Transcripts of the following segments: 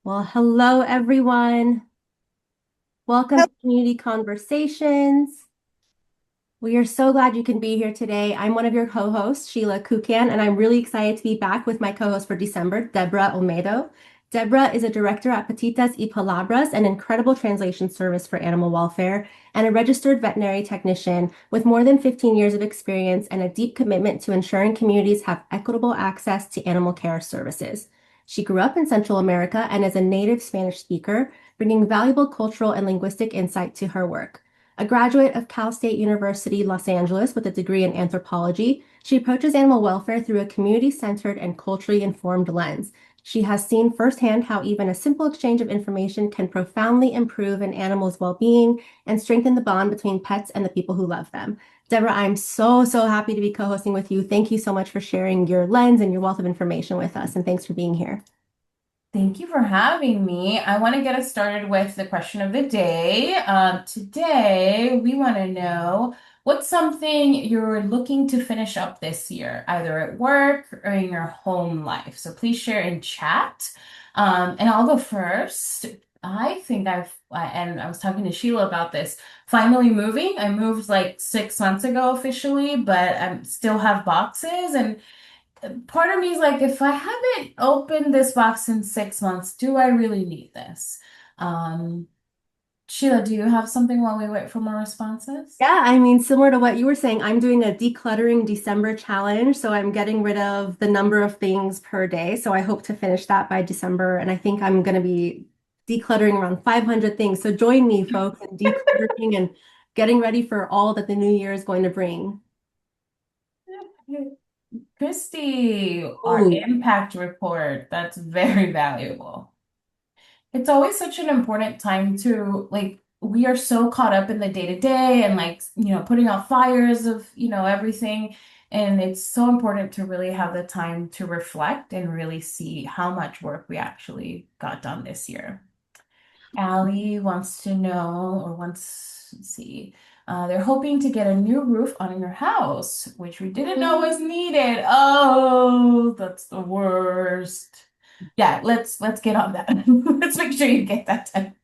Well, hello everyone. Welcome to Community Conversations. We are so glad you can be here today. I'm one of your co-hosts, Sheila Kukan, and I'm really excited to be back with my co-host for December, Deborah Olmedo. Deborah is a director at Patitas y Palabras, an incredible translation service for animal welfare, and a registered veterinary technician with more than 15 years of experience and a deep commitment to ensuring communities have equitable access to animal care services. She grew up in Central America and is a native Spanish speaker, bringing valuable cultural and linguistic insight to her work. A graduate of Cal State University, Los Angeles, with a degree in anthropology, she approaches animal welfare through a community-centered and culturally informed lens. She has seen firsthand how even a simple exchange of information can profoundly improve an animal's well-being and strengthen the bond between pets and the people who love them. Deborah, I'm so happy to be co-hosting with you. Thank you so much for sharing your lens and your wealth of information with us, and thanks for being here. Thank you for having me. I want to get us started with the question of the day. Today, we want to know what's something you're looking to finish up this year, either at work or in your home life. So please share in chat. And I'll go first. And I was talking to Sheila about this, finally moving. I moved like 6 months ago officially, but I still have boxes. And part of me is like, if I haven't opened this box in 6 months, do I really need this? Um, Sheila, do you have something while we wait for more responses? Yeah, I mean, similar to what you were saying, I'm doing a decluttering December challenge. So I'm getting rid of the number of things per day. So I hope to finish that by December. And I think I'm going to be decluttering around 500 things. So join me, folks, in decluttering and getting ready for all that the new year is going to bring. Christy, our Ooh, impact report, that's very valuable. It's always such an important time to we are so caught up in the day to day and putting out fires of, everything. And it's so important to really have the time to reflect and really see how much work we actually got done this year. Allie wants to know, or wants, let's see, they're hoping to get a new roof on your house, which we didn't know was needed. Oh, that's the worst. Yeah, let's get on that. Let's make sure you get that done.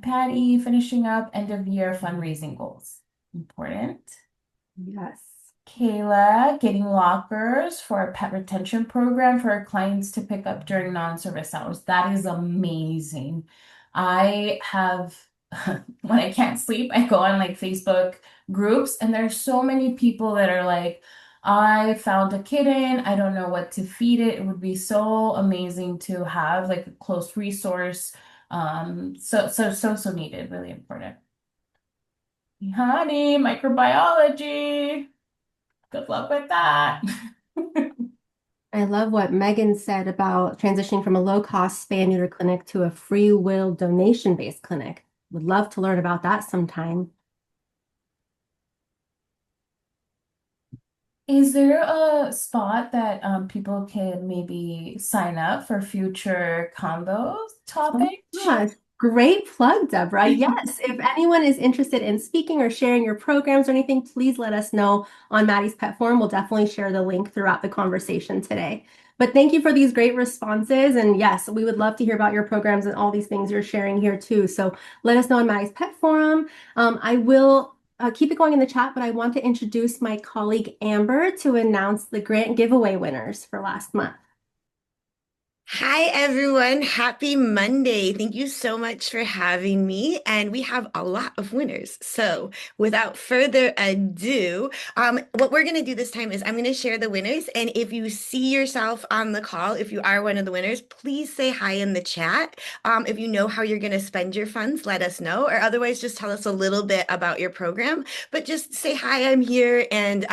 Patty finishing up end of year fundraising goals. Important. yes. Kayla getting lockers for a pet retention program for our clients to pick up during non-service hours. That is amazing. I have, when I can't sleep, I go on like Facebook groups, and there's so many people that are like, I found a kitten. I don't know what to feed it. It would be so amazing to have like a close resource. So needed, really important. Honey, microbiology. Good luck with that. I love what Megan said about transitioning from a low-cost spay and neuter clinic to a free will donation-based clinic. Would love to learn about that sometime. Is there a spot that people can maybe sign up for future combo Oh topics? my gosh, great plug, Deborah. Yes, if anyone is interested in speaking or sharing your programs or anything, please let us know on Maddie's Pet Forum. We'll definitely share the link throughout the conversation today. But thank you for these great responses. And yes, we would love to hear about your programs and all these things you're sharing here too. So let us know on Maddie's Pet Forum. I will keep it going in the chat, but I want to introduce my colleague Amber to announce the grant giveaway winners for last month. Hi, everyone. Happy Monday. Thank you so much for having me. And we have a lot of winners. So, without further ado, what we're going to do this time is I'm going to share the winners. And if you see yourself on the call, if you are one of the winners, please say hi in the chat. If you know how you're going to spend your funds, let us know. Or otherwise, just tell us a little bit about your program. But just say, hi, I'm here, and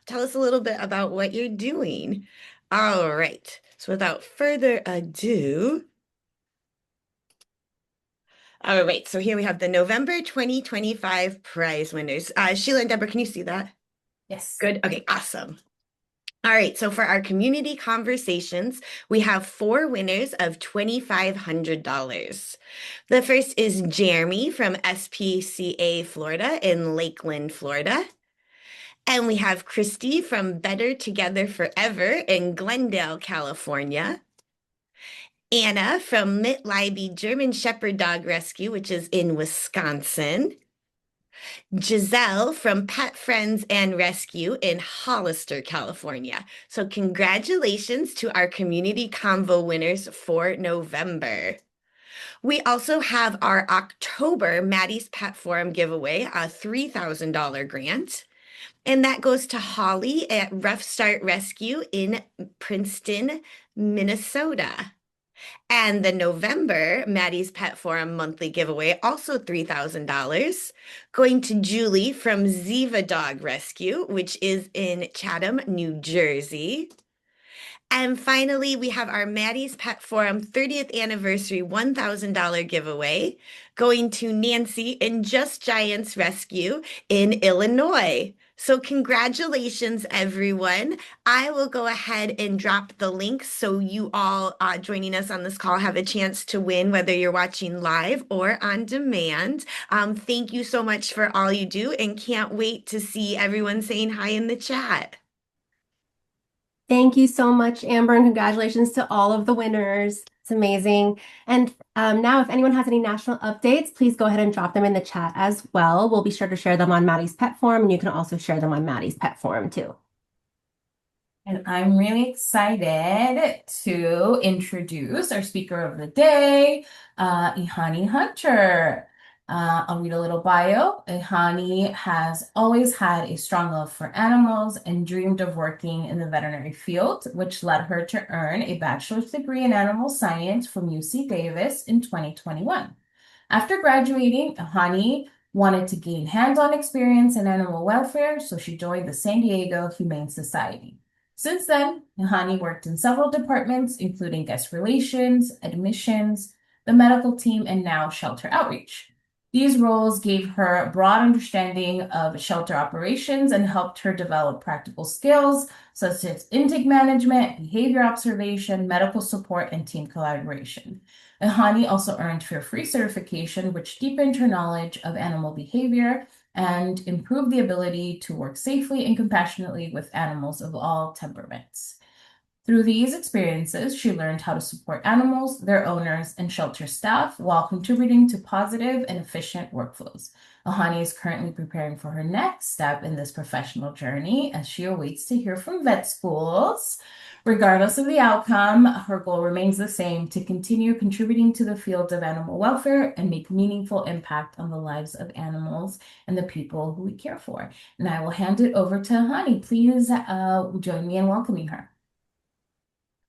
tell us a little bit about what you're doing. All right. So without further ado, all right. So here we have the November 2025 prize winners. Sheila and Deborah, can you see that? Yes. Good. Okay, awesome. All right. So for our community conversations, we have four winners of $2,500. The first is Jeremy from SPCA, Florida in Lakeland, Florida. And we have Christy from Better Together Forever in Glendale, California. Anna from Mitleibe German Shepherd Dog Rescue, which is in Wisconsin. Giselle from Pet Friends and Rescue in Hollister, California. So, congratulations to our community convo winners for November. We also have our October Maddie's Pet Forum giveaway, a $3,000 grant. And that goes to Holly at Rough Start Rescue in Princeton, Minnesota. And the November Maddie's Pet Forum monthly giveaway, also $3,000, going to Julie from Ziva Dog Rescue, which is in Chatham, New Jersey. And finally, we have our Maddie's Pet Forum 30th anniversary $1,000 giveaway going to Nancy in Just Giants Rescue in Illinois. So congratulations, everyone. I will go ahead and drop the links so you all joining us on this call have a chance to win, whether you're watching live or on demand. Thank you so much for all you do and can't wait to see everyone saying hi in the chat. Thank you so much, Amber, and congratulations to all of the winners. It's amazing. And now, if anyone has any national updates, please go ahead and drop them in the chat as well. We'll be sure to share them on Maddie's Pet Forum, and you can also share them on Maddie's Pet Forum too. And I'm really excited to introduce our speaker of the day, Ehani Hunter. I'll read a little bio. Ehani has always had a strong love for animals and dreamed of working in the veterinary field, which led her to earn a bachelor's degree in animal science from UC Davis in 2021. After graduating, Ehani wanted to gain hands-on experience in animal welfare, so she joined the San Diego Humane Society. Since then, Ehani worked in several departments, including guest relations, admissions, the medical team, and now shelter outreach. These roles gave her a broad understanding of shelter operations and helped her develop practical skills such as intake management, behavior observation, medical support, and team collaboration. Ehani also earned Fear-Free certification, which deepened her knowledge of animal behavior and improve the ability to work safely and compassionately with animals of all temperaments. Through these experiences, she learned how to support animals, their owners, and shelter staff while contributing to positive and efficient workflows. Ehani is currently preparing for her next step in this professional journey as she awaits to hear from vet schools. Regardless of the outcome, her goal remains the same: to continue contributing to the field of animal welfare and make meaningful impact on the lives of animals and the people who we care for. And I will hand it over to Ehani. Please join me in welcoming her.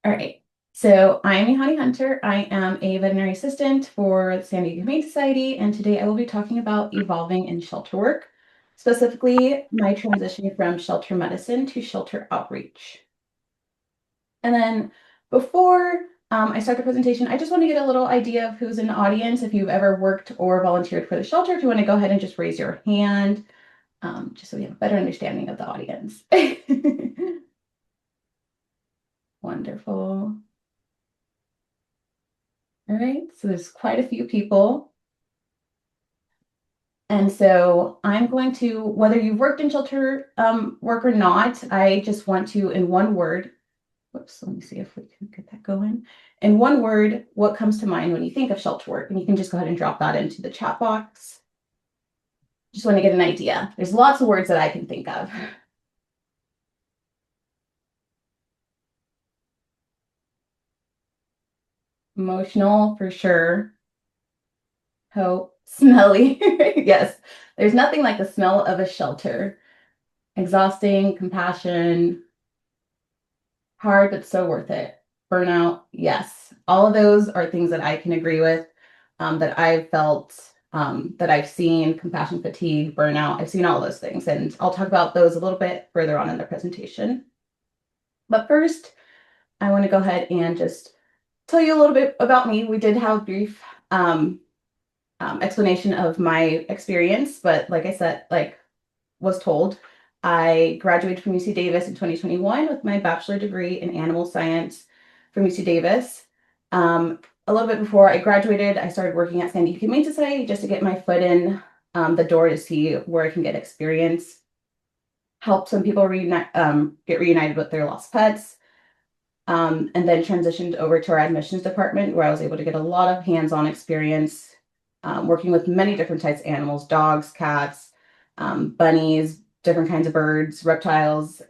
All right. So I'm Ehani Hunter. I am a veterinary assistant for the San Diego Humane Society, and today I will be talking about evolving in shelter work, specifically my transition from shelter medicine to shelter outreach. And then before I start the presentation, I just want to get a little idea of who's in the audience. If you've ever worked or volunteered for the shelter, if you want to go ahead and just raise your hand, just so we have a better understanding of the audience. Wonderful. All right, so there's quite a few people. And so I'm going to, whether you've worked in shelter work or not, I just want to, in one word, whoops, let me see if we can get that going. In one word, what comes to mind when you think of shelter work? And you can just go ahead and drop that into the chat box. Just want to get an idea. There's lots of words that I can think of. Emotional, for sure. Hope, smelly. Yes, there's nothing like the smell of a shelter. Exhausting, compassion, hard, but so worth it. Burnout, yes. All of those are things that I can agree with, that I've felt, that I've seen: compassion fatigue, burnout. I've seen all those things, and I'll talk about those a little bit further on in the presentation. But first, I want to go ahead and just tell you a little bit about me. We did have a brief explanation of my experience, but like I said, was told, I graduated from UC Davis in 2021 with my bachelor degree in animal science from UC Davis. A little bit before I graduated, I started working at San Diego Humane Society just to get my foot in the door to see where I can get experience, help some people get reunited with their lost pets. and then transitioned over to our admissions department where I was able to get a lot of hands-on experience working with many different types of animals, dogs, cats, bunnies, different kinds of birds, reptiles.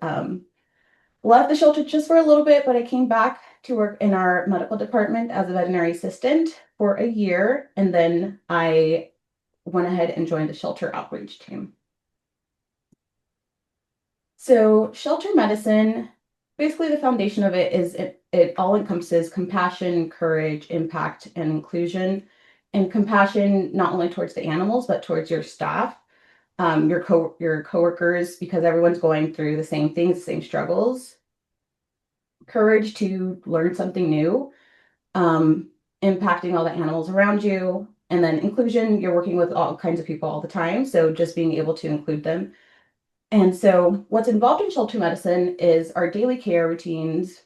Left the shelter just for a little bit, but I came back to work in our medical department as a veterinary assistant for a year, and then I went ahead and joined the shelter outreach team. So shelter medicine, basically the foundation of it is it all encompasses compassion, courage, impact, and inclusion. And compassion not only towards the animals, but towards your staff, your coworkers, because everyone's going through the same things, the same struggles. Courage to learn something new, impacting all the animals around you. And then inclusion, you're working with all kinds of people all the time. So just being able to include them. And so what's involved in shelter medicine is our daily care routines,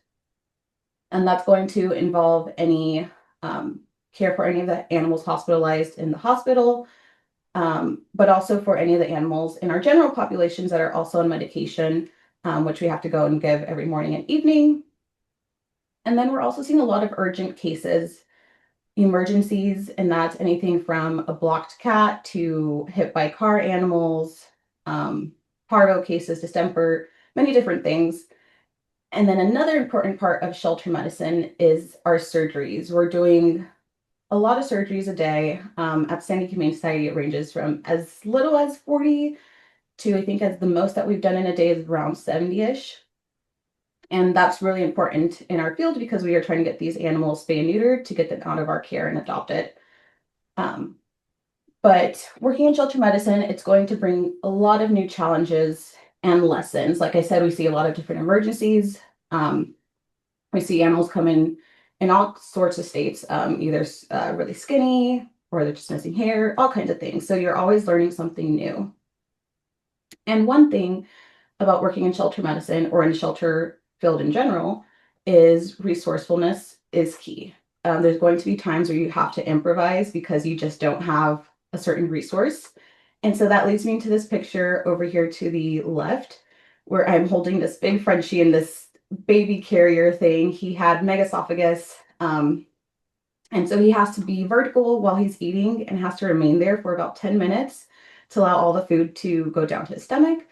and that's going to involve any care for any of the animals hospitalized in the hospital, but also for any of the animals in our general populations that are also on medication, which we have to go and give every morning and evening. And then we're also seeing a lot of urgent cases, emergencies, and that's anything from a blocked cat to hit by car animals, parvo cases, distemper, many different things. And then another important part of shelter medicine is our surgeries. We're doing a lot of surgeries a day. At Sandy Humane Society, it ranges from as little as 40 to I think as the most that we've done in a day is around 70-ish. And that's really important in our field because we are trying to get these animals spay and neutered to get them out of our care and adopted. But working in shelter medicine, it's going to bring a lot of new challenges and lessons. Like I said, we see a lot of different emergencies. We see animals come in all sorts of states, either really skinny or they're just missing hair, all kinds of things. So you're always learning something new. And one thing about working in shelter medicine or in shelter field in general is resourcefulness is key. There's going to be times where you have to improvise because you just don't have a certain resource. And so that leads me to this picture over here to the left, where I'm holding this big Frenchie in this baby carrier thing. He had megaesophagus. And so he has to be vertical while he's eating and has to remain there for about 10 minutes to allow all the food to go down to his stomach.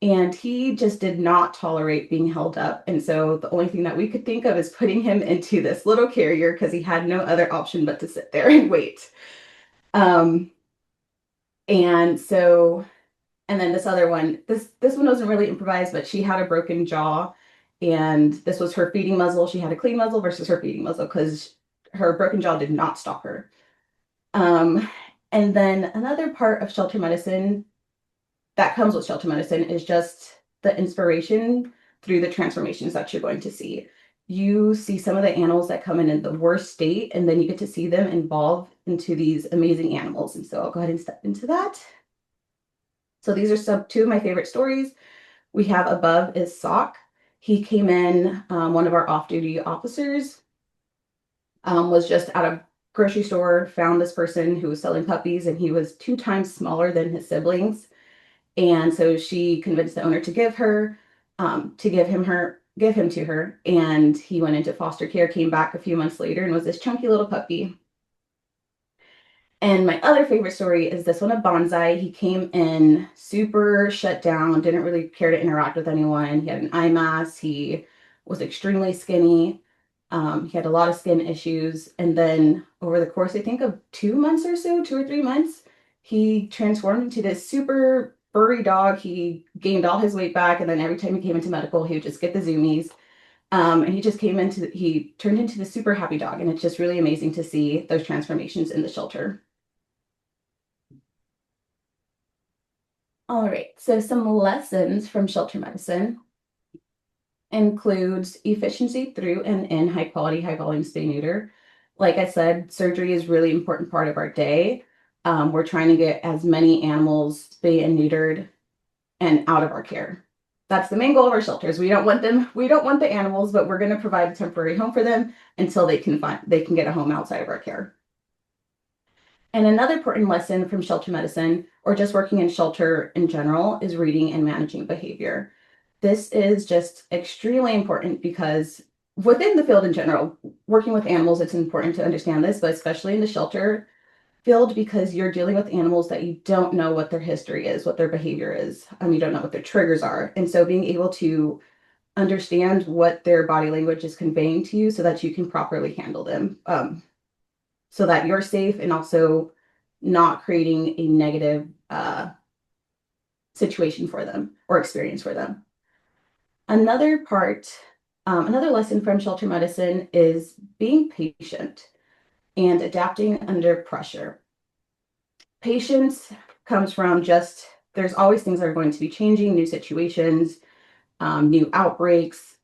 And he just did not tolerate being held up. And so the only thing that we could think of is putting him into this little carrier because he had no other option but to sit there and wait. And so, and then this other one, this one wasn't really improvised, but she had a broken jaw. And this was her feeding muzzle. She had a clean muzzle versus her feeding muzzle because her broken jaw did not stop her. And then another part of shelter medicine that comes with shelter medicine is just the inspiration through the transformations that you're going to see. You see some of the animals that come in the worst state, and then you get to see them evolve into these amazing animals. And so I'll go ahead and step into that. So these are two of my favorite stories. We have above is Sock. He came in, one of our off-duty officers was just at a grocery store, found this person who was selling puppies, and he was 2 times smaller than his siblings. And so she convinced the owner to give him to her. And he went into foster care, came back a few months later, and was this chunky little puppy. And my other favorite story is this one of Bonsai. He came in super shut down, didn't really care to interact with anyone. He had an eye mask. He was extremely skinny. He had a lot of skin issues. And then over the course, I think of 2 months or so, 2 or 3 months, he transformed into this super furry dog. He gained all his weight back. And then every time he came into medical, he would just get the zoomies. And he turned into the super happy dog. And it's just really amazing to see those transformations in the shelter. All right, so some lessons from shelter medicine includes efficiency through and in high quality, high volume spay neuter. Like I said, surgery is really important part of our day. We're trying to get as many animals spay and neutered and out of our care. That's the main goal of our shelters. We don't want the animals, but we're going to provide a temporary home for them until they can get a home outside of our care. And another important lesson from shelter medicine, or just working in shelter in general, is reading and managing behavior. This is just extremely important because within the field in general, working with animals, it's important to understand this, but especially in the shelter field, because you're dealing with animals that you don't know what their history is, what their behavior is. You don't know what their triggers are. And so being able to understand what their body language is conveying to you so that you can properly handle them, so that you're safe and also not creating a negative situation for them or experience for them. Another part, another lesson from shelter medicine is being patient and adapting under pressure. Patience comes from just, there's always things that are going to be changing, new situations, new outbreaks,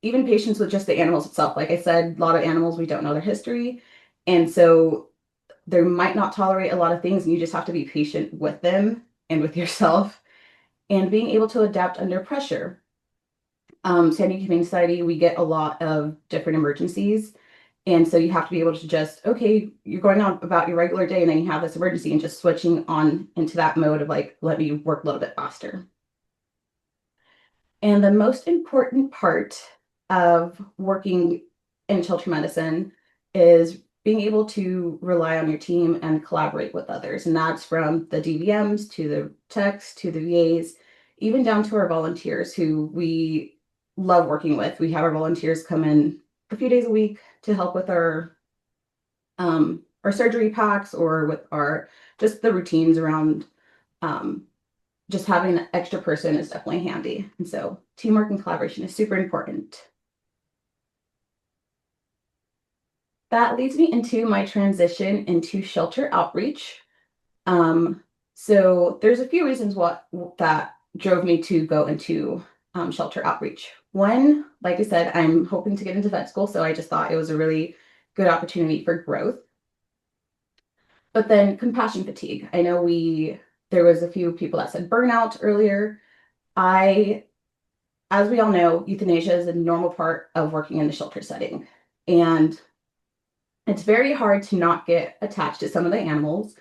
even patience with just the animals itself. Like I said, a lot of animals, we don't know their history. And so they might not tolerate a lot of things, and you just have to be patient with them and with yourself and being able to adapt under pressure. San Diego Humane Society, we get a lot of different emergencies. And so you have to be able to just, okay, you're going on about your regular day and then you have this emergency and just switching on into that mode of like, let me work a little bit faster. And the most important part of working in shelter medicine is being able to rely on your team and collaborate with others. And that's from the DVMs to the techs to the VAs, even down to our volunteers who we love working with. We have our volunteers come in a few days a week to help with our surgery packs or with our just the routines around just having an extra person is definitely handy. And so teamwork and collaboration is super important. That leads me into my transition into shelter outreach. So there's a few reasons that drove me to go into shelter outreach. One, like I said, I'm hoping to get into vet school, so I just thought it was a really good opportunity for growth. But then compassion fatigue. I know there was a few people that said burnout earlier. As we all know, euthanasia is a normal part of working in the shelter setting. And it's very hard to not get attached to some of the animals.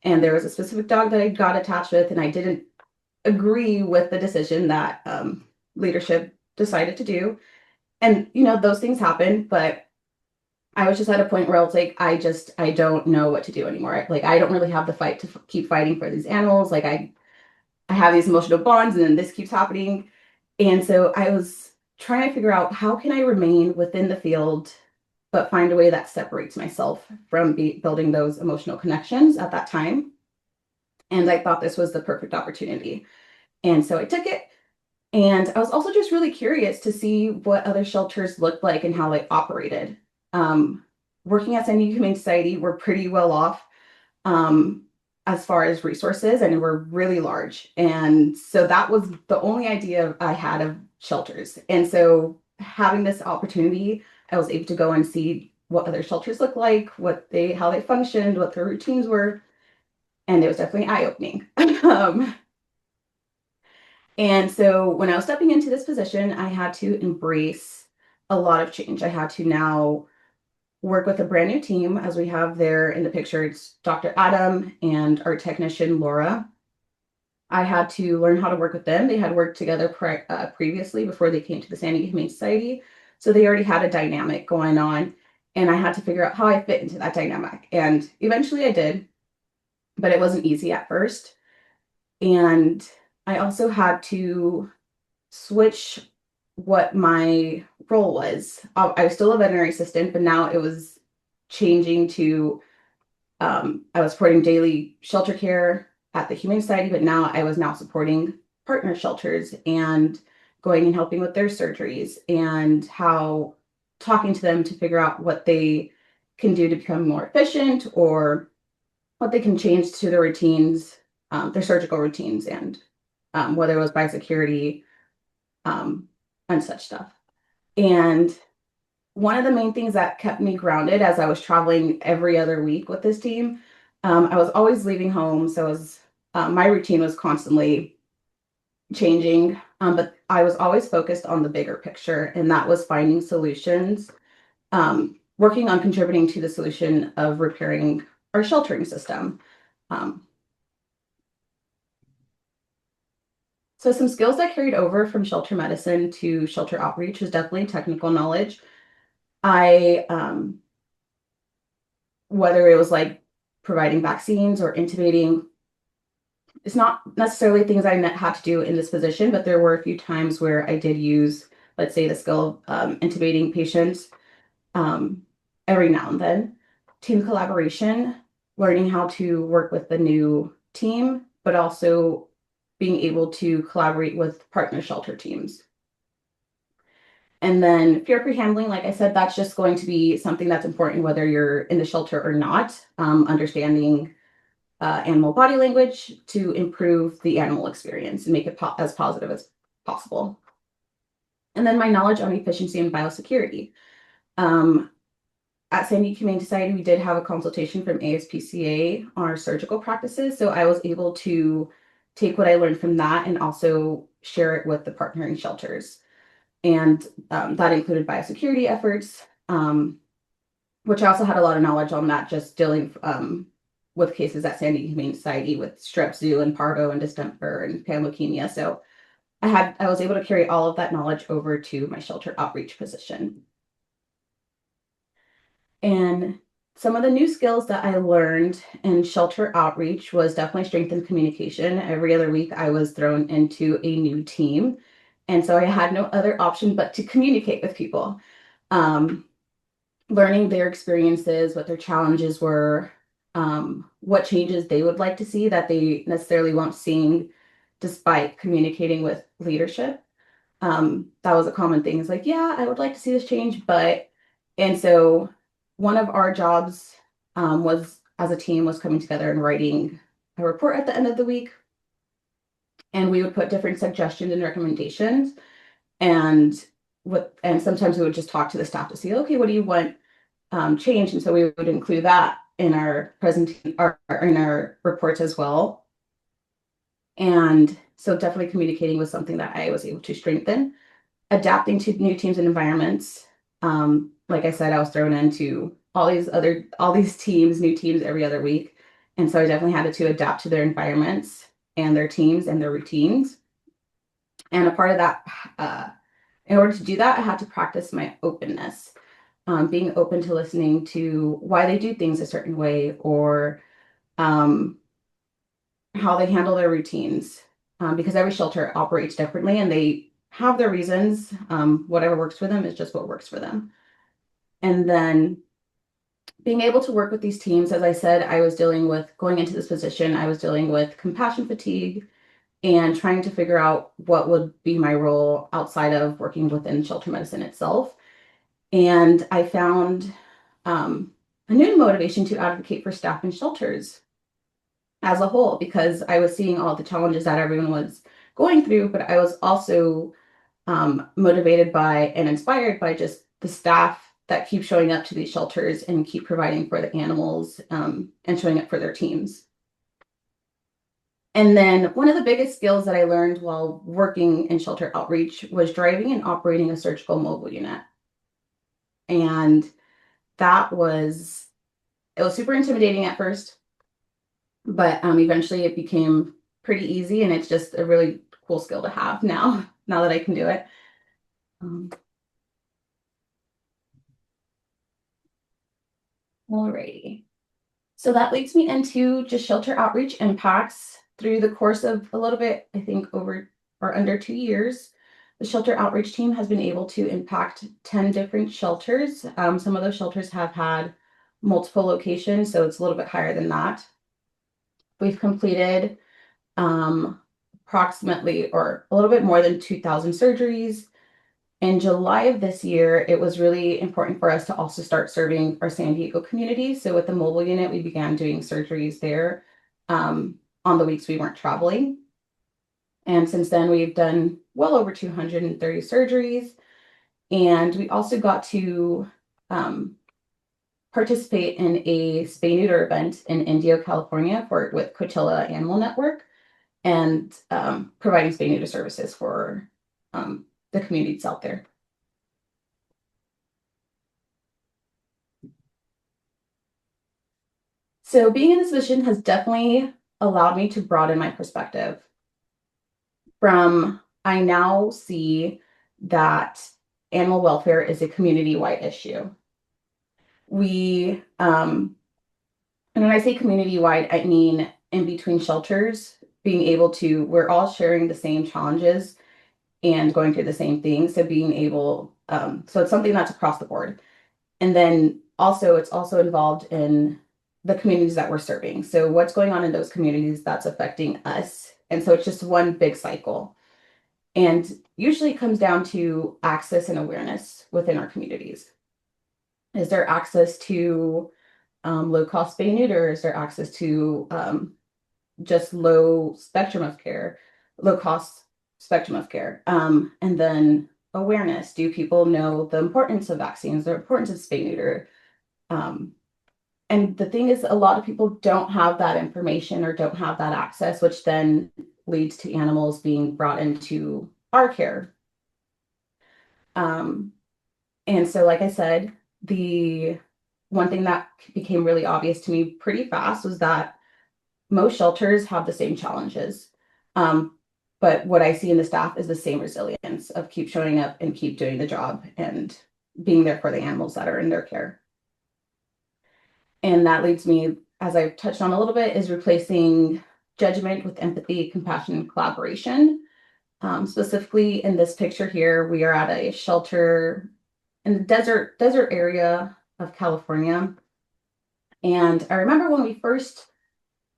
And there was a specific dog that I got attached with, and I didn't agree with the decision that leadership decided to do. And, those things happen, but I was just at a point where I was like, I don't know what to do anymore. Like, I don't really have the fight to keep fighting for these animals. Like, I have these emotional bonds, and then this keeps happening. And so I was trying to figure out how can I remain within the field, but find a way that separates myself from building those emotional connections at that time. And I thought this was the perfect opportunity. And so I took it. And I was also just really curious to see what other shelters looked like and how they operated. Working at San Diego Humane Society, we're pretty well off as far as resources, and we're really large. And so that was the only idea I had of shelters. And so having this opportunity, I was able to go and see what other shelters look like, how they functioned, what their routines were. And it was definitely eye-opening. And so when I was stepping into this position, I had to embrace a lot of change. I had to now work with a brand new team, as we have there in the picture. It's Dr. Adam and our technician, Laura. I had to learn how to work with them. They had worked together previously before they came to the San Diego Humane Society. So they already had a dynamic going on. And I had to figure out how I fit into that dynamic. And eventually I did, but it wasn't easy at first. And I also had to switch what my role was. I was still a veterinary assistant, but now it was changing to I was supporting daily shelter care at the Humane Society, but now I was supporting partner shelters and going and helping with their surgeries and how talking to them to figure out what they can do to become more efficient or what they can change to their routines, their surgical routines, and whether it was biosecurity and such stuff. And one of the main things that kept me grounded as I was traveling every other week with this team, I was always leaving home. So my routine was constantly changing, but I was always focused on the bigger picture, and that was finding solutions, working on contributing to the solution of repairing our sheltering system. So some skills that carried over from shelter medicine to shelter outreach was definitely technical knowledge. I, whether it was like providing vaccines or intubating, it's not necessarily things I had to do in this position, but there were a few times where I did use, let's say, the skill of intubating patients um, every now and then. Team collaboration, learning how to work with the new team, but also being able to collaborate with partner shelter teams. And then fear-free handling, like I said, that's just going to be something that's important whether you're in the shelter or not. Understanding animal body language to improve the animal experience and make it as positive as possible. And then my knowledge on efficiency and biosecurity. At San Diego Humane Society, we did have a consultation from ASPCA on our surgical practices. So I was able to take what I learned from that and also share it with the partnering shelters. And that included biosecurity efforts, which I also had a lot of knowledge on that, just dealing with cases at San Diego Humane Society with strep zoo and parvo and distemper and panleukemia. So I was able to carry all of that knowledge over to my shelter outreach position. And some of the new skills that I learned in shelter outreach was definitely strengthened communication. Every other week, I was thrown into a new team. And so I had no other option but to communicate with people, learning their experiences, what their challenges were, what changes they would like to see that they necessarily weren't seeing despite communicating with leadership. That was a common thing. It's like, yeah, I would like to see this change, but, and so one of our jobs was as a team was coming together and writing a report at the end of the week. And we would put different suggestions and recommendations. And and sometimes we would just talk to the staff to see, okay, what do you want change? And so we would include that in our presentation, in our reports as well. And so definitely communicating was something that I was able to strengthen. Adapting to new teams and environments. Like I said, I was thrown into all these teams, new teams every other week. And so I definitely had to adapt to their environments and their teams and their routines. And a part of that, in order to do that, I had to practice my openness, being open to listening to why they do things a certain way or how they handle their routines, because every shelter operates differently and they have their reasons. Whatever works for them is just what works for them. And then being able to work with these teams, as I said, I was dealing with going into this position, I was dealing with compassion fatigue and trying to figure out what would be my role outside of working within shelter medicine itself. And I found a new motivation to advocate for staff in shelters as a whole, because I was seeing all the challenges that everyone was going through, but I was also motivated by and inspired by just the staff that keep showing up to these shelters and keep providing for the animals and showing up for their teams. And then one of the biggest skills that I learned while working in shelter outreach was driving and operating a surgical mobile unit. And it was super intimidating at first, but eventually it became pretty easy, and it's just a really cool skill to have now that I can do it. Alrighty. So that leads me into just shelter outreach impacts through the course of a little bit, I think over or under 2 years. The shelter outreach team has been able to impact 10 different shelters. Some of those shelters have had multiple locations, so it's a little bit higher than that. We've completed approximately or a little bit more than 2,000 surgeries. In July of this year, it was really important for us to also start serving our San Diego community. So with the mobile unit, we began doing surgeries there on the weeks we weren't traveling. And since then, we've done well over 230 surgeries. And we also got to participate in a spay neuter event in Indio, California with Cotilla Animal Network and providing spay neuter services for the communities out there. So being in this position has definitely allowed me to broaden my perspective. I now see that animal welfare is a community-wide issue. And when I say community-wide, I mean in between shelters, we're all sharing the same challenges and going through the same things. So it's something that's across the board. And then also, it's also involved in the communities that we're serving. So what's going on in those communities that's affecting us. And so it's just one big cycle. And usually it comes down to access and awareness within our communities. Is there access to low cost spay neuter? Is there access to just low cost spectrum of care? And then awareness. Do people know the importance of vaccines, the importance of spay neuter? And the thing is, a lot of people don't have that information or don't have that access, which then leads to animals being brought into our care. And so, like I said, the one thing that became really obvious to me pretty fast was that most shelters have the same challenges. But what I see in the staff is the same resilience of keep showing up and keep doing the job and being there for the animals that are in their care. And that leads me, as I've touched on a little bit, is replacing judgment with empathy, compassion, and collaboration. Specifically in this picture here, we are at a shelter in the desert area of California. And I remember when we first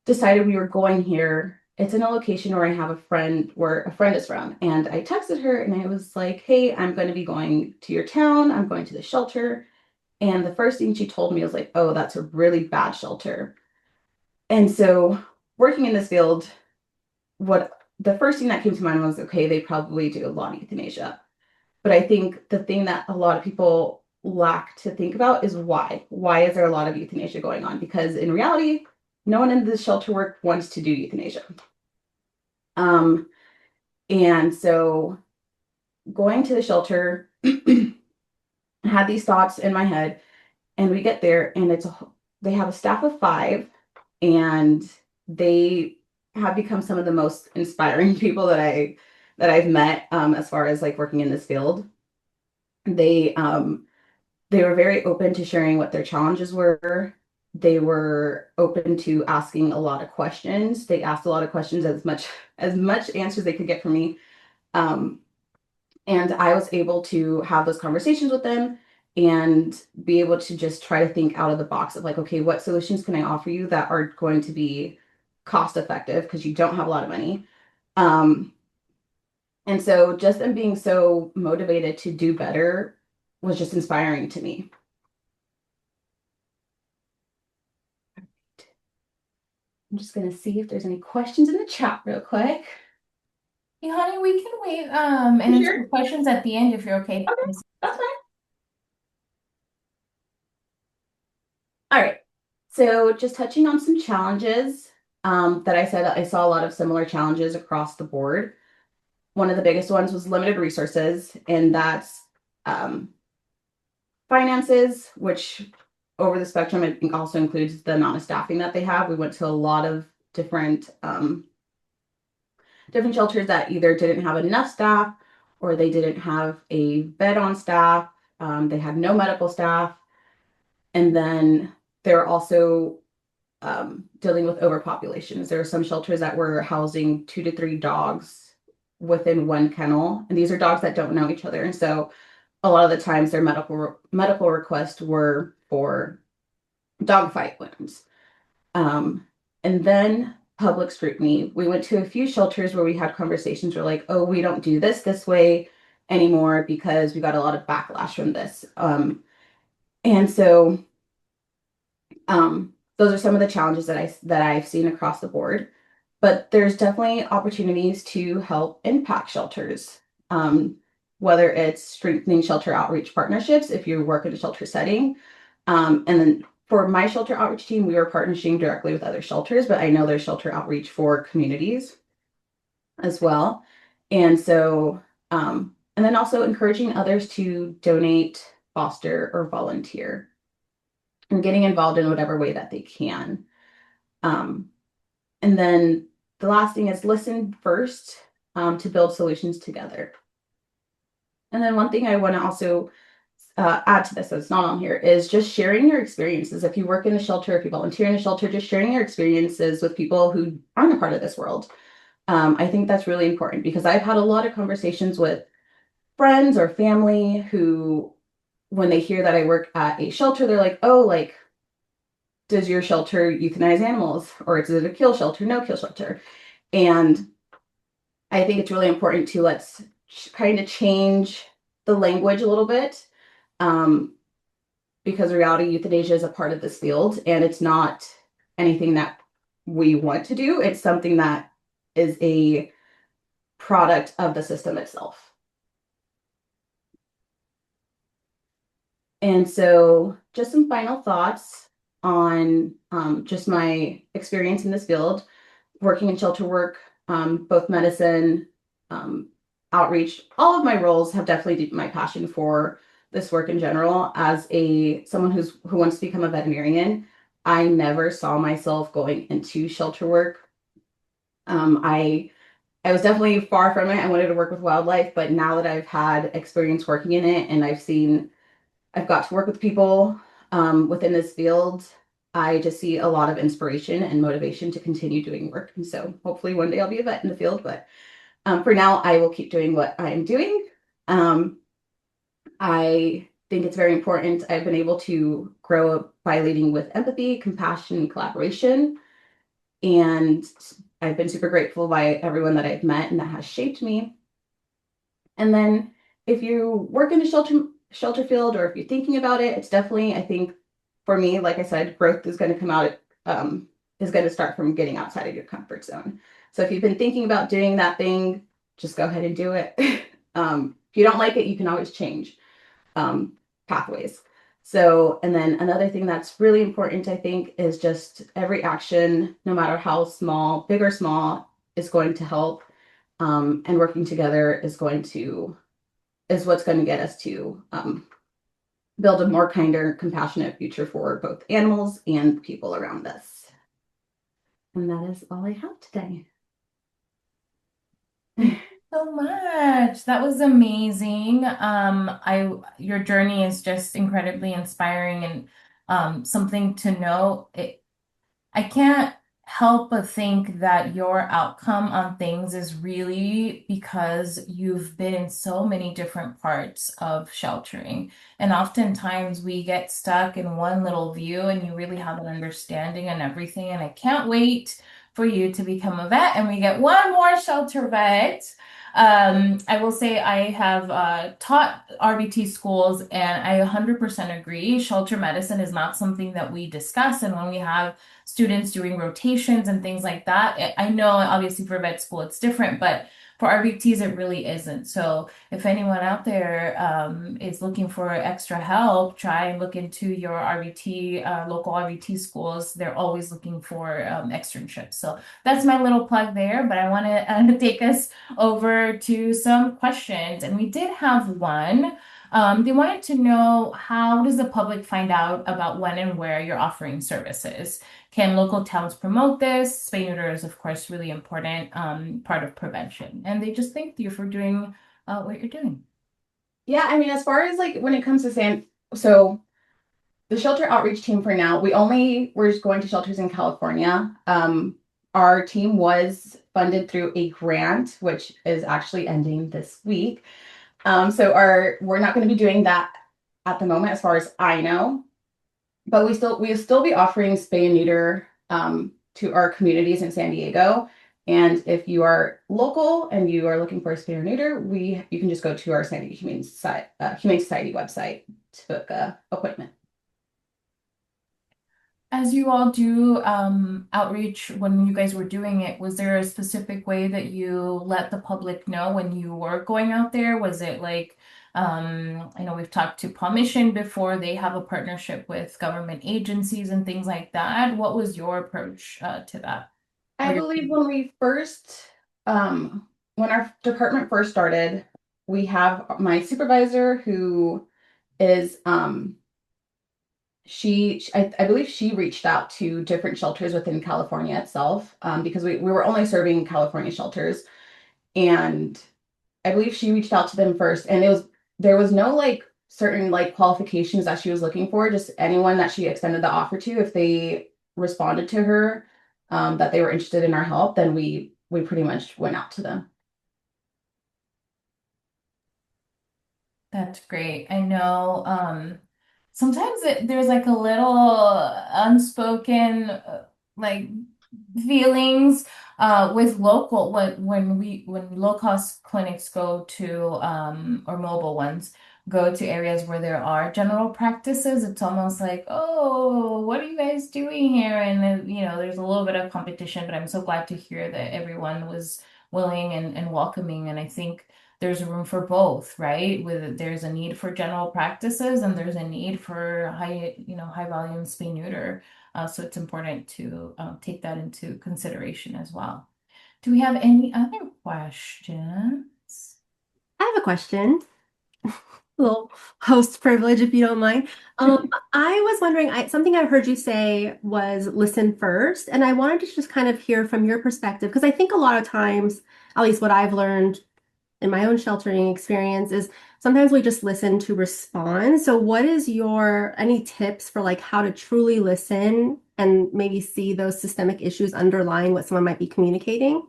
decided we were going here, it's in a location where I have a friend, where a friend is from. And I texted her and I was like, hey, I'm going to be going to your town. I'm going to the shelter. And the first thing she told me was like, oh, that's a really bad shelter. And so working in this field, what the first thing that came to mind was, okay, they probably do a lot of euthanasia. But I think the thing that a lot of people lack to think about is why. Why is there a lot of euthanasia going on? Because in reality, no one in the shelter work wants to do euthanasia. And so going to the shelter, I had these thoughts in my head, and we get there, and they have a staff of 5, and they have become some of the most inspiring people that I've met as far as like working in this field. They were very open to sharing what their challenges were. They were open to asking a lot of questions. They asked a lot of questions, as much answers they could get from me. And I was able to have those conversations with them and be able to just try to think out of the box of like, okay, what solutions can I offer you that are going to be cost effective because you don't have a lot of money. And so just them being so motivated to do better was just inspiring to me. I'm just going to see if there's any questions in the chat real quick. Hey, honey, we can wait and answer Sure. questions at the end if you're okay. Okay, that's fine. All right. So just touching on some challenges that I said, I saw a lot of similar challenges across the board. One of the biggest ones was limited resources, and that's finances, which over the spectrum, I think also includes the amount of staffing that they have. We went to a lot of different shelters that either didn't have enough staff or they didn't have a bed on staff. They had no medical staff. And then they're also dealing with overpopulations. There are some shelters that were housing 2 to 3 dogs within one kennel, and these are dogs that don't know each other. And so a lot of the times their medical requests were for dog fight wounds. And then public scrutiny. We went to a few shelters where we had conversations where like, oh, we don't do this way anymore because we got a lot of backlash from this. And so those are some of the challenges that I've seen across the board. But there's definitely opportunities to help impact shelters, whether it's strengthening shelter outreach partnerships if you work in a shelter setting. And then for my shelter outreach team, we are partnering directly with other shelters, but I know there's shelter outreach for communities as well. And so, and then also encouraging others to donate, foster, or volunteer and getting involved in whatever way that they can. And then the last thing is listen first to build solutions together. And then one thing I want to also add to this that's not on here is just sharing your experiences. If you work in the shelter, if you volunteer in the shelter, just sharing your experiences with people who aren't a part of this world. I think that's really important because I've had a lot of conversations with friends or family who, when they hear that I work at a shelter, they're like, oh, like, does your shelter euthanize animals? Or is it a kill shelter, no kill shelter? And I think it's really important to let's kind of change the language a little bit. Um, because in reality, euthanasia is a part of this field and it's not anything that we want to do. It's something that is a product of the system itself. And so just some final thoughts on just my experience in this field, working in shelter work, both medicine, um, outreach, all of my roles have definitely deepened my passion for this work in general. As a someone who wants to become a veterinarian, I never saw myself going into shelter work. I was definitely far from it. I wanted to work with wildlife, but now that I've had experience working in it and I've got to work with people within this field. I just see a lot of inspiration and motivation to continue doing work. And so hopefully one day I'll be a vet in the field, but for now I will keep doing what I am doing. Um, I think it's very important. I've been able to grow up by leading with empathy, compassion, and collaboration. And I've been super grateful by everyone that I've met and that has shaped me. And then if you work in a shelter field or if you're thinking about it, it's definitely, I think for me, like I said, growth is going to come out, is going to start from getting outside of your comfort zone. So if you've been thinking about doing that thing, just go ahead and do it. If you don't like it, you can always change pathways. So, and then another thing that's really important, I think, is just every action, no matter how small, big or small, is going to help. And working together is what's going to get us to build a more kinder, compassionate future for both animals and people around us. And that is all I have today. So much. That was amazing. Your journey is just incredibly inspiring and something to know. I can't help but think that your outcome on things is really because you've been in so many different parts of sheltering. And oftentimes we get stuck in one little view and you really have an understanding on everything. And I can't wait for you to become a vet and we get one more shelter vet. I will say I have taught RBT schools and I 100% agree. Shelter medicine is not something that we discuss. And when we have students doing rotations and things like that. I know obviously for vet school it's different, but for RVTs it really isn't. So if anyone out there is looking for extra help, try and look into your RVT, local RVT schools. They're always looking for externships. So that's my little plug there, but I want to take us over to some questions. And we did have one. They wanted to know, how does the public find out about when and where you're offering services? Can local towns promote this? Spay neuter is, of course, really important part of prevention. And they just thank you for doing what you're doing. Yeah, I mean, as far as like when it comes to so the shelter outreach team for now, we're just going to shelters in California. Our team was funded through a grant, which is actually ending this week. So we're not going to be doing that at the moment, as far as I know. But we'll still be offering spay and neuter to our communities in San Diego. And if you are local and you are looking for a spay or neuter, you can just go to our San Diego Humane Society website to book an appointment. As you all do outreach, when you guys were doing it, was there a specific way that you let the public know when you were going out there? Was it like, I know we've talked to Paw Mission before, they have a partnership with government agencies and things like that. What was your approach to that? I believe when our department first started, we have my supervisor who is I believe she reached out to different shelters within California itself, because we were only serving California shelters. And I believe she reached out to them first, and there was no like certain like qualifications that she was looking for, just anyone that she extended the offer to, if they responded to her that they were interested in our help, then we pretty much went out to them. That's great. I know sometimes there's like a little unspoken like feelings with local when low cost clinics go to or mobile ones go to areas where there are general practices. It's almost like, oh, what are you guys doing here? And then, there's a little bit of competition, but I'm so glad to hear that everyone was willing and welcoming. And I think there's room for both, right? There's a need for general practices and there's a need for high volume spay neuter. So it's important to take that into consideration as well. Do we have any other questions? I have a question. Little host privilege, if you don't mind. I was wondering, something I heard you say was listen first, and I wanted to just kind of hear from your perspective, because I think a lot of times, at least what I've learned in my own sheltering experience, is sometimes we just listen to respond. So what is any tips for like how to truly listen and maybe see those systemic issues underlying what someone might be communicating?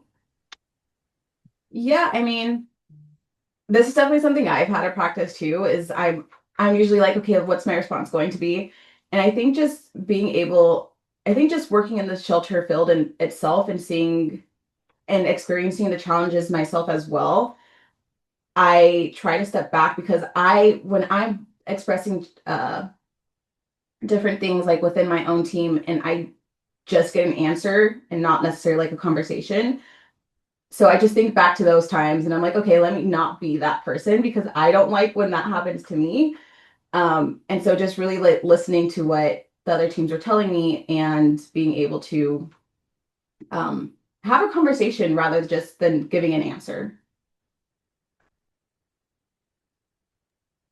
Yeah, I mean, this is definitely something I've had to practice too, is I'm usually like, okay, what's my response going to be? And I think just working in the shelter field in itself and seeing and experiencing the challenges myself as well, I try to step back because when I'm expressing different things like within my own team and I just get an answer and not necessarily like a conversation. So I just think back to those times and I'm like, okay, let me not be that person because I don't like when that happens to me. And so just really like listening to what the other teams are telling me and being able to um, have a conversation rather just than giving an answer.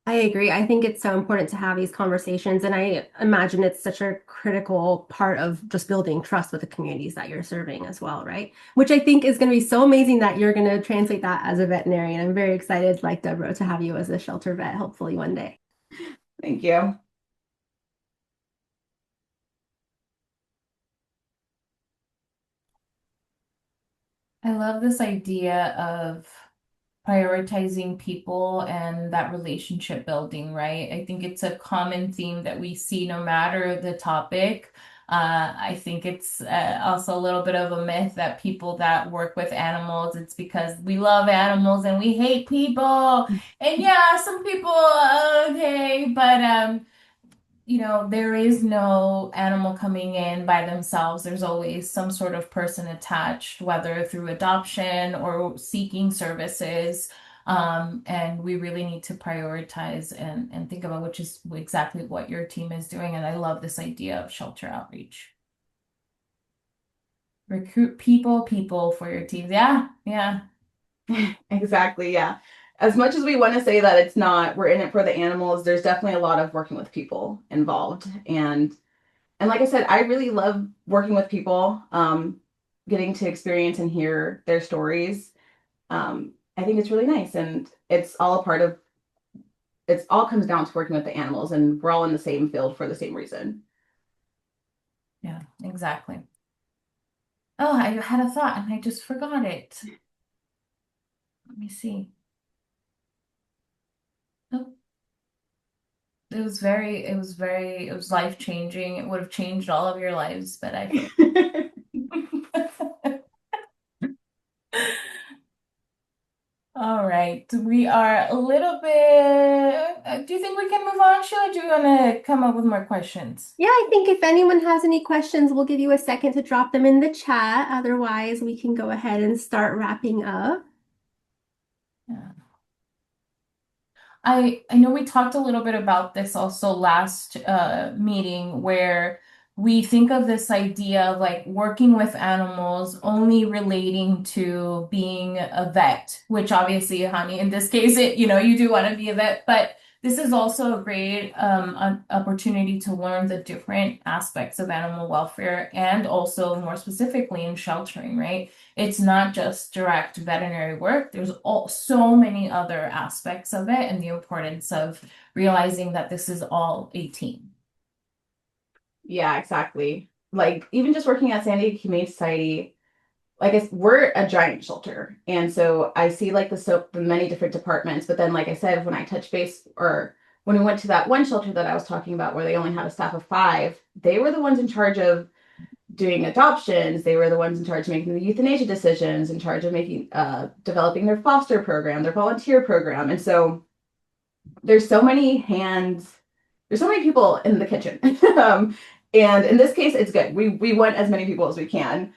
I agree. I think it's so important to have these conversations, and I imagine it's such a critical part of just building trust with the communities that you're serving as well, right? Which I think is going to be so amazing that you're going to translate that as a veterinarian. I'm very excited, like Deborah, to have you as a shelter vet, hopefully one day. Thank you. I love this idea of prioritizing people and that relationship building, right? I think it's a common theme that we see no matter the topic. I think it's also a little bit of a myth that people that work with animals, it's because we love animals and we hate people. And yeah, some people, okay, but there is no animal coming in by themselves. There's always some sort of person attached, whether through adoption or seeking services. And we really need to prioritize and think about which is exactly what your team is doing. And I love this idea of shelter outreach. Recruit people for your teams. Yeah, yeah. Exactly, yeah. As much as we want to say that it's not, we're in it for the animals, there's definitely a lot of working with people involved. And like I said, I really love working with people, getting to experience and hear their stories. I think it's really nice, and it's all comes down to working with the animals, and we're all in the same field for the same reason. Yeah, exactly. Oh, I had a thought and I just forgot it. Let me see. Oh, it was life changing. It would have changed all of your lives, but I forgot. All right, we are a little bit. Do you think we can move on, Sheila? Do you want to come up with more questions? Yeah, I think if anyone has any questions, we'll give you a second to drop them in the chat. Otherwise, we can go ahead and start wrapping up. Yeah. I know we talked a little bit about this also last meeting where we think of this idea of like working with animals only relating to being a vet, which obviously, honey, in this case, you do want to be a vet, but This is also a great opportunity to learn the different aspects of animal welfare and also more specifically in sheltering, right? It's not just direct veterinary work. There's so many other aspects of it and the importance of realizing that this is all a team. Yeah, exactly. Like even just working at San Diego Humane Society, like we're a giant shelter. And so I see like the many different departments. But then, like I said, when I touch base or when we went to that one shelter that I was talking about where they only had a staff of 5, they were the ones in charge of doing adoptions. They were the ones in charge of making the euthanasia decisions, in charge of making developing their foster program, their volunteer program. And so there's so many hands, there's so many people in the kitchen. And in this case, it's good. We want as many people as we can,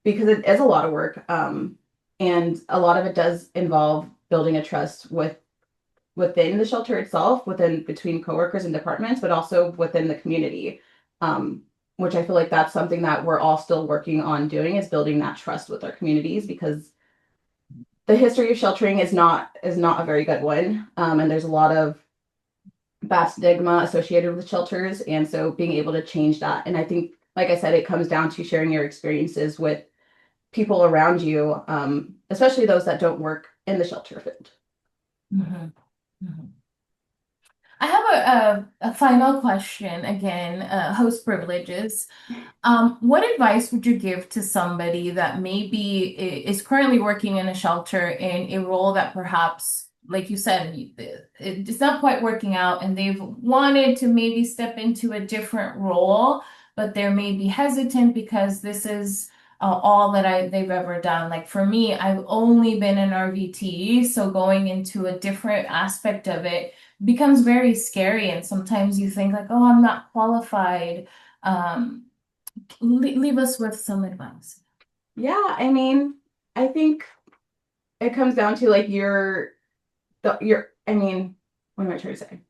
because it is a lot of work. And a lot of it does involve building a trust within the shelter itself, within between coworkers and departments, but also within the community. Which I feel like that's something that we're all still working on doing, is building that trust with our communities, because the history of sheltering is not a very good one. And there's a lot of bad stigma associated with shelters. And so being able to change that. And I think, like I said, it comes down to sharing your experiences with people around you, especially those that don't work in the shelter field. Mm-hmm. Mm-hmm. I have a final question again, host privileges. What advice would you give to somebody that maybe is currently working in a shelter in a role that perhaps, like you said, it's not quite working out and they've wanted to maybe step into a different role, but they're maybe hesitant because this is all that they've ever done. Like for me, I've only been an RVT, so going into a different aspect of it becomes very scary. And sometimes you think like, oh, I'm not qualified. Leave us with some advice. Yeah, I mean, I think it comes down to like I mean, what am I trying to say?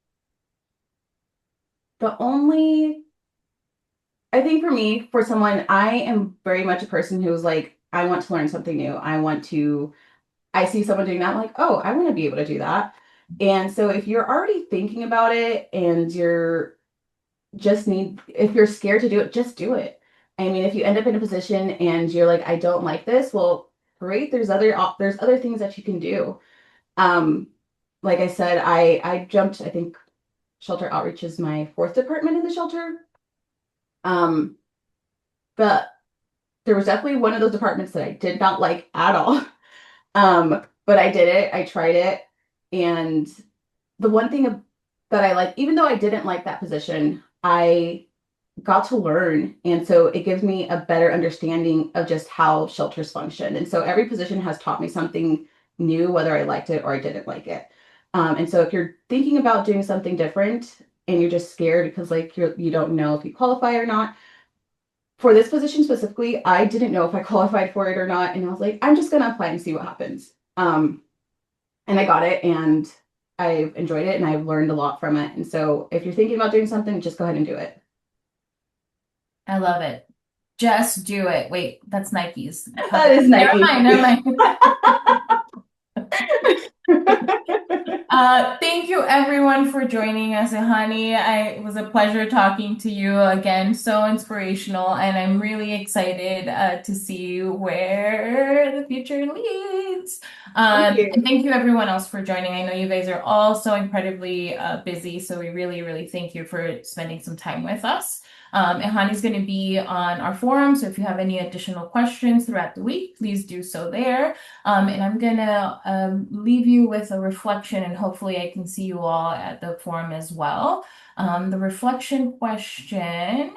The only, I think for me, for someone, I am very much a person who's like, I want to learn something new. I see someone doing that, I'm like, oh, I want to be able to do that. And so if you're already thinking about it and if you're scared to do it, just do it. I mean, if you end up in a position and you're like, I don't like this, well, great. There's other things that you can do. Um, like I said, I jumped, I think shelter outreach is my 4th department in the shelter. Um, but there was definitely one of those departments that I did not like at all. But I did it, I tried it. And the one thing that I like, even though I didn't like that position, I got to learn. And so it gives me a better understanding of just how shelters function. And so every position has taught me something new, whether I liked it or I didn't like it. And so if you're thinking about doing something different and you're just scared because like you don't know if you qualify or not, for this position specifically, I didn't know if I qualified for it or not. And I was like, I'm just gonna apply and see what happens. And I got it and I've enjoyed it and I've learned a lot from it. And so if you're thinking about doing something, just go ahead and do it. I love it. Just do it. Wait, that's Nike's. That is Never Nike. mind, never mind. Thank you everyone for joining us, Ehani. It was a pleasure talking to you again. So inspirational, and I'm really excited to see where the future leads. Thank you. And thank you everyone else for joining. I know you guys are all so incredibly busy, so we really, really thank you for spending some time with us. Ehani's going to be on our forum, so if you have any additional questions throughout the week, please do so there. And I'm gonna leave you with a reflection, and hopefully I can see you all at the forum as well. The reflection question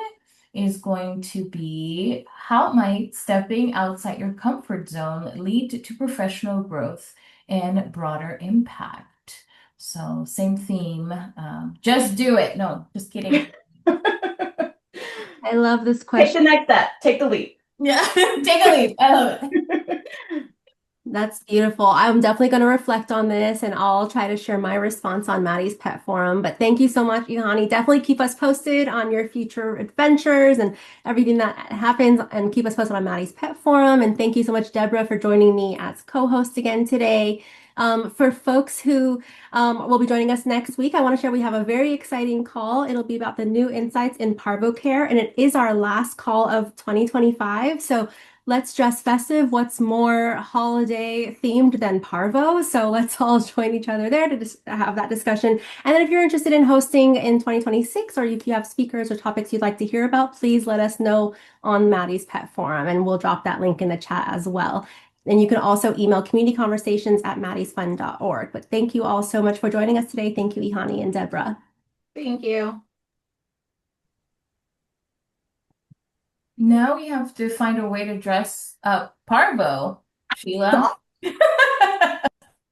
is going to be, how might stepping outside your comfort zone lead to professional growth and broader impact? So same theme, just do it. No, just kidding. I love this Take the question. next step. Take the leap. Yeah, take a leap. I love it. That's beautiful. I'm definitely going to reflect on this and I'll try to share my response on Maddie's Pet Forum. But thank you so much, Ehani. Definitely keep us posted on your future adventures and everything that happens, and keep us posted on Maddie's Pet Forum. And thank you so much, Deborah, for joining me as co-host again today. For folks who will be joining us next week, I want to share we have a very exciting call. It'll be about the new insights in parvo care, and it is our last call of 2025. So let's dress festive. What's more holiday themed than parvo? So let's all join each other there to just have that discussion. And then if you're interested in hosting in 2026, or if you have speakers or topics you'd like to hear about, please let us know on Maddie's Pet Forum, and we'll drop that link in the chat as well. And you can also email communityconversations@maddiesfund.org. But thank you all so much for joining us today. Thank you, Ehani and Deborah. Thank you. Now we have to find a way to dress up Parvo, Sheila.